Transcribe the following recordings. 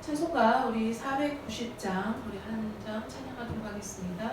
찬송가 우리 490장 우리 한 장 찬양하도록 하겠습니다.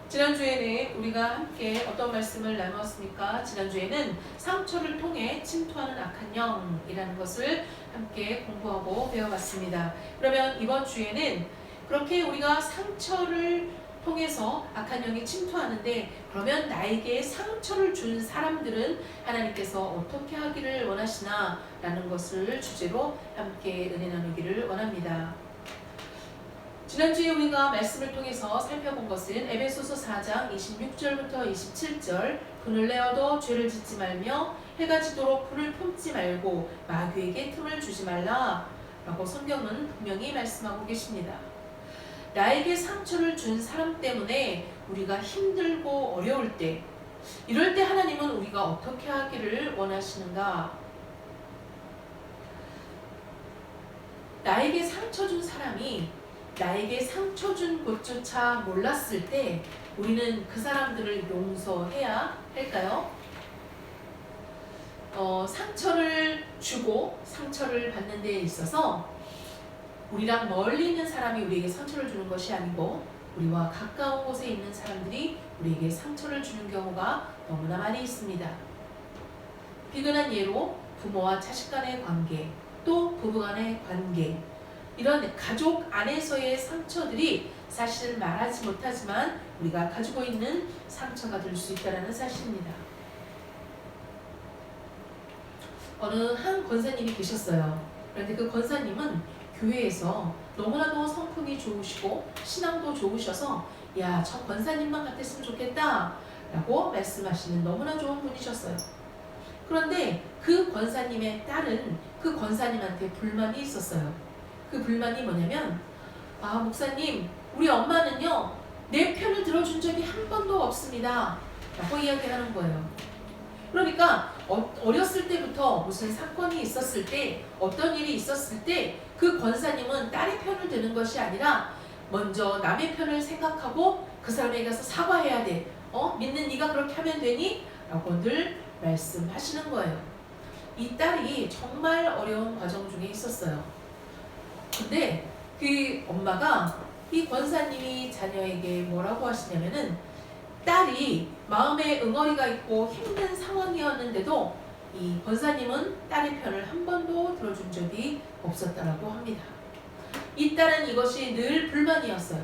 지난주에는 우리가 함께 어떤 말씀을 나누었습니까? 지난주에는 상처를 통해 침투하는 악한 영이라는 것을 함께 공부하고 배워봤습니다. 그러면 이번 주에는 그렇게 우리가 상처를 통해서 악한 영이 침투하는데, 그러면 나에게 상처를 준 사람들은 하나님께서 어떻게 하기를 원하시나 라는 것을 주제로 함께 은혜 나누기를 원합니다. 지난주에 우리가 말씀을 통해서 살펴본 것은 에베소서 4장 26절부터 27절, 분을 내어도 죄를 짓지 말며 해가 지도록 불을 품지 말고 마귀에게 틈을 주지 말라 라고 성경은 분명히 말씀하고 계십니다. 나에게 상처를 준 사람 때문에 우리가 힘들고 어려울 때, 이럴 때 하나님은 우리가 어떻게 하기를 원하시는가? 나에게 상처 준 사람이 나에게 상처 준 것조차 몰랐을 때 우리는 그 사람들을 용서해야 할까요? 상처를 주고 상처를 받는 데 있어서 우리랑 멀리 있는 사람이 우리에게 상처를 주는 것이 아니고 우리와 가까운 곳에 있는 사람들이 우리에게 상처를 주는 경우가 너무나 많이 있습니다. 비근한 예로 부모와 자식 간의 관계, 또 부부 간의 관계, 이런 가족 안에서의 상처들이 사실 말하지 못하지만 우리가 가지고 있는 상처가 될 수 있다는 사실입니다. 어느 한 권사님이 계셨어요. 그런데 그 권사님은 교회에서 너무나도 성품이 좋으시고 신앙도 좋으셔서 야, 저 권사님만 같았으면 좋겠다 라고 말씀하시는 너무나 좋은 분이셨어요. 그런데 그 권사님의 딸은 그 권사님한테 불만이 있었어요. 그 불만이 뭐냐면, 목사님, 우리 엄마는요 내 편을 들어준 적이 한 번도 없습니다 라고 이야기하는 거예요. 그러니까 어렸을 때부터 무슨 사건이 있었을 때, 어떤 일이 있었을 때 그 권사님은 딸의 편을 드는 것이 아니라 먼저 남의 편을 생각하고 그 사람에게 가서 사과해야 돼. 믿는 네가 그렇게 하면 되니? 라고 늘 말씀하시는 거예요. 이 딸이 정말 어려운 과정 중에 있었어요. 근데 그 엄마가 이 권사님이 자녀에게 뭐라고 하시냐면은 딸이 마음에 응어리가 있고 힘든 상황이었는데도 이 권사님은 딸의 편을 한 번도 들어준 적이 없었다라고 합니다. 이 딸은 이것이 늘 불만이었어요.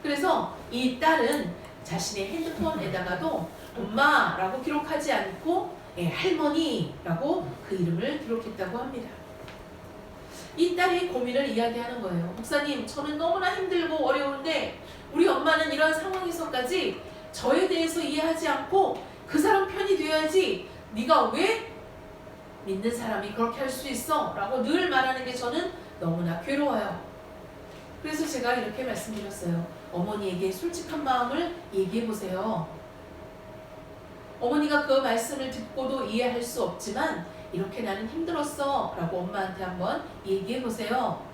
그래서 이 딸은 자신의 핸드폰에다가도 엄마라고 기록하지 않고 할머니라고 그 이름을 기록했다고 합니다. 이 딸이 고민을 이야기하는 거예요. 목사님, 저는 너무나 힘들고 어려운데 우리 엄마는 이런 상황에서까지 저에 대해서 이해하지 않고 그 사람 편이 되어야지, 네가 왜 믿는 사람이 그렇게 할 수 있어? 라고 늘 말하는 게 저는 너무나 괴로워요. 그래서 제가 이렇게 말씀드렸어요. 어머니에게 솔직한 마음을 얘기해 보세요. 어머니가 그 말씀을 듣고도 이해할 수 없지만 이렇게 나는 힘들었어 라고 엄마한테 한번 얘기해 보세요.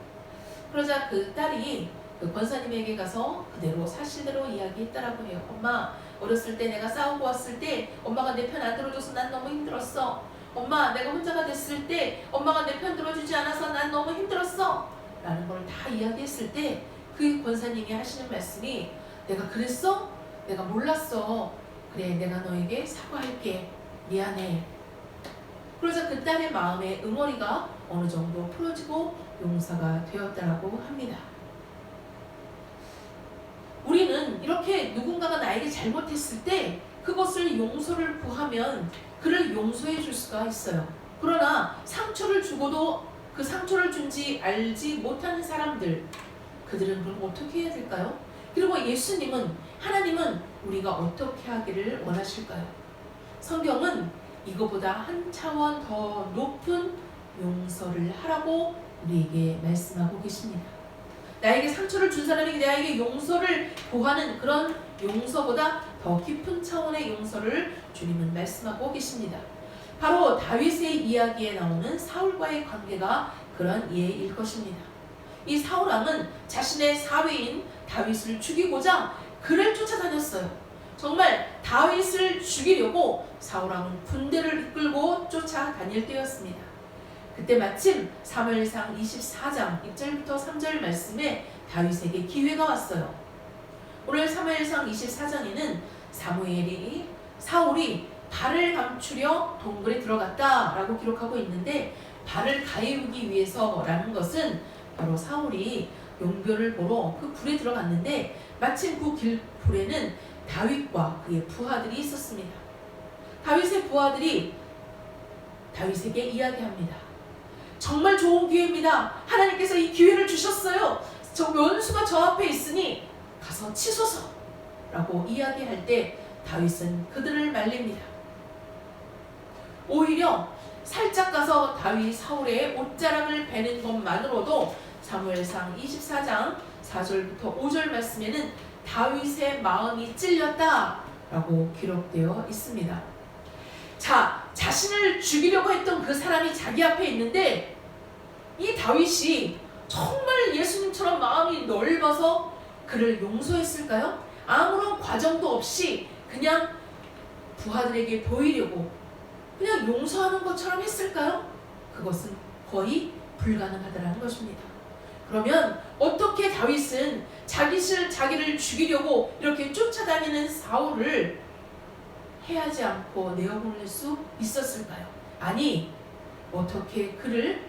그러자 그 딸이 그 권사님에게 가서 그대로 사실대로 이야기했다라고 해요. 엄마, 어렸을 때 내가 싸우고 왔을 때 엄마가 내 편 안 들어줘서 난 너무 힘들었어. 엄마, 내가 혼자가 됐을 때 엄마가 내 편 들어주지 않아서 난 너무 힘들었어 라는 걸 다 이야기했을 때 그 권사님이 하시는 말씀이, 내가 그랬어? 내가 몰랐어. 그래, 내가 너에게 사과할게. 미안해. 그러자 그 딸의 마음의 응어리가 어느 정도 풀어지고 용서가 되었다라고 합니다. 우리는 이렇게 누군가가 나에게 잘못했을 때 그것을 용서를 구하면 그를 용서해 줄 수가 있어요. 그러나 상처를 주고도 그 상처를 준지 알지 못하는 사람들, 그들은 그럼 어떻게 해야 될까요? 그리고 예수님은, 하나님은 우리가 어떻게 하기를 원하실까요? 성경은 이거보다 한 차원 더 높은 용서를 하라고 우리에게 말씀하고 계십니다. 나에게 상처를 준 사람에게 나에게 용서를 구하는 그런 용서보다 더 깊은 차원의 용서를 주님은 말씀하고 계십니다. 바로 다윗의 이야기에 나오는 사울과의 관계가 그런 예일 것입니다. 이 사울왕은 자신의 사위인 다윗을 죽이고자 그를 쫓아다녔어요. 정말 다윗을 죽이려고 사울왕은 군대를 이끌고 쫓아다닐 때였습니다. 그때 마침 사무엘상 24장 1절부터 3절 말씀에 다윗에게 기회가 왔어요. 오늘 사무엘상 24장에는 사울이 발을 감추려 동굴에 들어갔다라고 기록하고 있는데, 발을 가리우기 위해서라는 것은 바로 사울이 용변을 보러 그 굴에 들어갔는데 마침 그 굴에는 다윗과 그의 부하들이 있었습니다. 다윗의 부하들이 다윗에게 이야기합니다. 정말 좋은 기회입니다. 하나님께서 이 기회를 주셨어요. 저 원수가 저 앞에 있으니 가서 치소서 라고 이야기할 때 다윗은 그들을 말립니다. 오히려 살짝 가서 다윗 사울의 옷자락을 베는 것만으로도 사무엘상 24장 4절부터 5절 말씀에는 다윗의 마음이 찔렸다 라고 기록되어 있습니다. 자, 자신을 죽이려고 했던 그 사람이 자기 앞에 있는데 이 다윗이 정말 예수님처럼 마음이 넓어서 그를 용서했을까요? 아무런 과정도 없이 그냥 부하들에게 보이려고 그냥 용서하는 것처럼 했을까요? 그것은 거의 불가능하다는 것입니다. 그러면 어떻게 다윗은 자기를 죽이려고 이렇게 쫓아다니는 사울을 해하지 않고 내어보낼 수 있었을까요? 아니, 어떻게 그를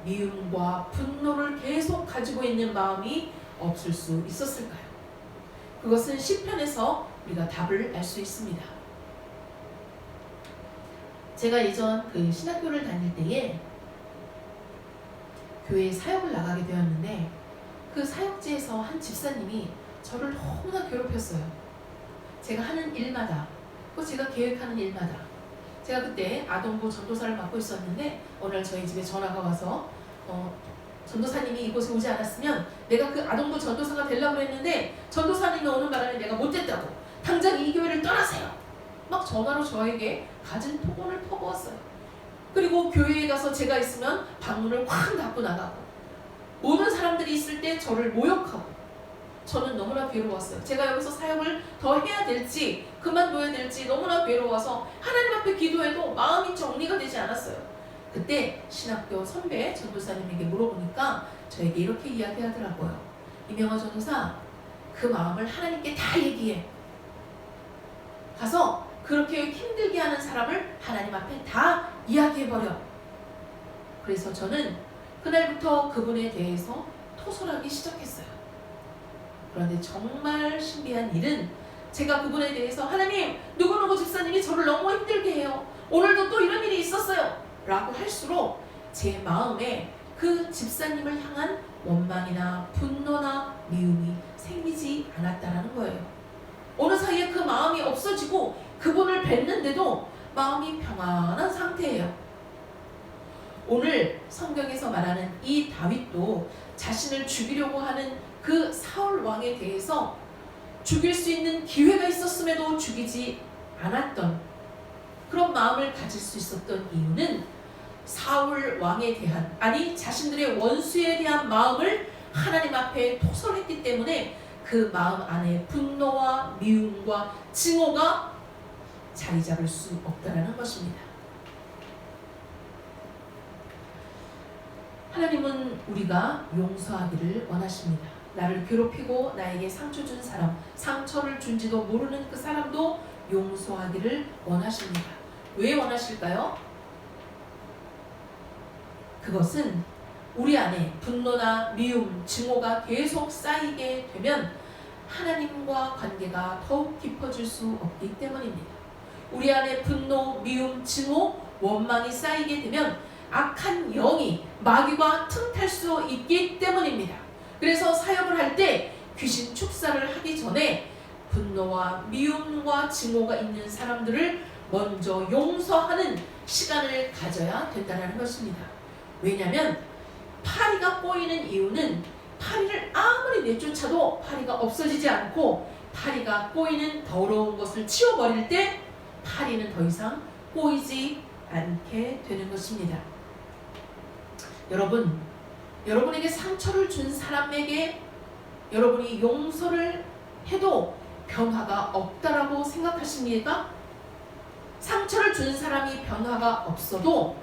미움과 분노를 계속 가지고 있는 마음이 없을 수 있었을까요? 그것은 시편에서 우리가 답을 알 수 있습니다. 제가 예전 그 신학교를 다닐 때에 교회에 사역을 나가게 되었는데 그 사역지에서 한 집사님이 저를 너무나 괴롭혔어요. 제가 하는 일마다, 또 제가 계획하는 일마다. 제가 그때 아동부 전도사를 맡고 있었는데 어느 날 저희 집에 전화가 와서 전도사님이 이곳에 오지 않았으면 내가 그 아동부 전도사가 되려고 했는데 전도사님이 오는 바람에 내가 못됐다고, 당장 이 교회를 떠나세요 막 전화로 저에게 가진 폭언을 퍼부었어요. 그리고 교회에 가서 제가 있으면 방문을 확 닫고 나가고, 모든 사람들이 있을 때 저를 모욕하고, 저는 너무나 괴로웠어요. 제가 여기서 사역을 더 해야 될지 그만둬야 될지 너무나 괴로워서 하나님 앞에 기도해도 마음이 정리가 되지 않았어요. 그때 신학교 선배 전도사님에게 물어보니까 저에게 이렇게 이야기하더라고요. 이명아 전도사, 그 마음을 하나님께 다 얘기해. 가서 그렇게 힘들게 하는 사람을 하나님 앞에 다 이야기해버려. 그래서 저는 그날부터 그분에 대해서 토설하기 시작했어요. 그런데 정말 신비한 일은 제가 그분에 대해서 하나님, 누구누구 집사님이 저를 너무 힘들게 해요. 오늘도 또 이런 일이 있었어요. 라고 할수록 제 마음에 그 집사님을 향한 원망이나 분노나 미움이 생기지 않았다는 거예요. 어느 사이에 그 마음이 없어지고 그분을 뵀는데도 마음이 평안한 상태예요. 오늘 성경에서 말하는 이 다윗도 자신을 죽이려고 하는 그 사울 왕에 대해서 죽일 수 있는 기회가 있었음에도 죽이지 않았던 그런 마음을 가질 수 있었던 이유는 사울 왕에 대한, 아니 자신들의 원수에 대한 마음을 하나님 앞에 토설했기 때문에 그 마음 안에 분노와 미움과 증오가 자리 잡을 수 없다는 것입니다. 하나님은 우리가 용서하기를 원하십니다. 나를 괴롭히고 나에게 상처 준 사람, 상처를 준지도 모르는 그 사람도 용서하기를 원하십니다. 왜 원하실까요? 그것은 우리 안에 분노나 미움, 증오가 계속 쌓이게 되면 하나님과 관계가 더욱 깊어질 수 없기 때문입니다. 우리 안에 분노, 미움, 증오, 원망이 쌓이게 되면 악한 영이 마귀가 틈탈 수 있기 때문입니다. 그래서 사역을 할 때 귀신 축사를 하기 전에 분노와 미움과 증오가 있는 사람들을 먼저 용서하는 시간을 가져야 된다는 것입니다. 왜냐하면 파리가 꼬이는 이유는 파리를 아무리 내쫓아도 파리가 없어지지 않고, 파리가 꼬이는 더러운 것을 치워버릴 때 파리는 더 이상 꼬이지 않게 되는 것입니다. 여러분, 여러분에게 상처를 준 사람에게 여러분이 용서를 해도 변화가 없다라고 생각하십니까? 상처를 준 사람이 변화가 없어도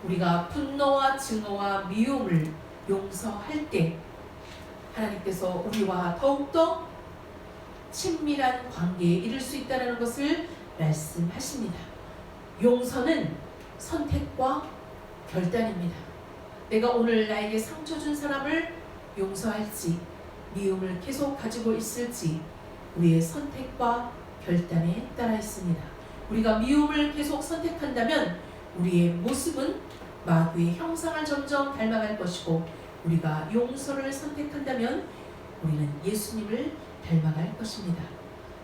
우리가 분노와 증오와 미움을 용서할 때 하나님께서 우리와 더욱더 친밀한 관계에 이를 수 있다는 것을 말씀하십니다. 용서는 선택과 결단입니다. 내가 오늘 나에게 상처 준 사람을 용서할지 미움을 계속 가지고 있을지 우리의 선택과 결단에 따라 있습니다. 우리가 미움을 계속 선택한다면 우리의 모습은 마귀의 형상을 점점 닮아갈 것이고, 우리가 용서를 선택한다면 우리는 예수님을 닮아갈 것입니다.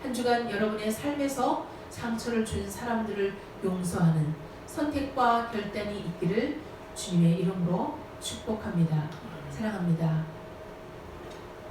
한 주간 여러분의 삶에서 상처를 준 사람들을 용서하는 선택과 결단이 있기를 주님의 이름으로 축복합니다. 사랑합니다.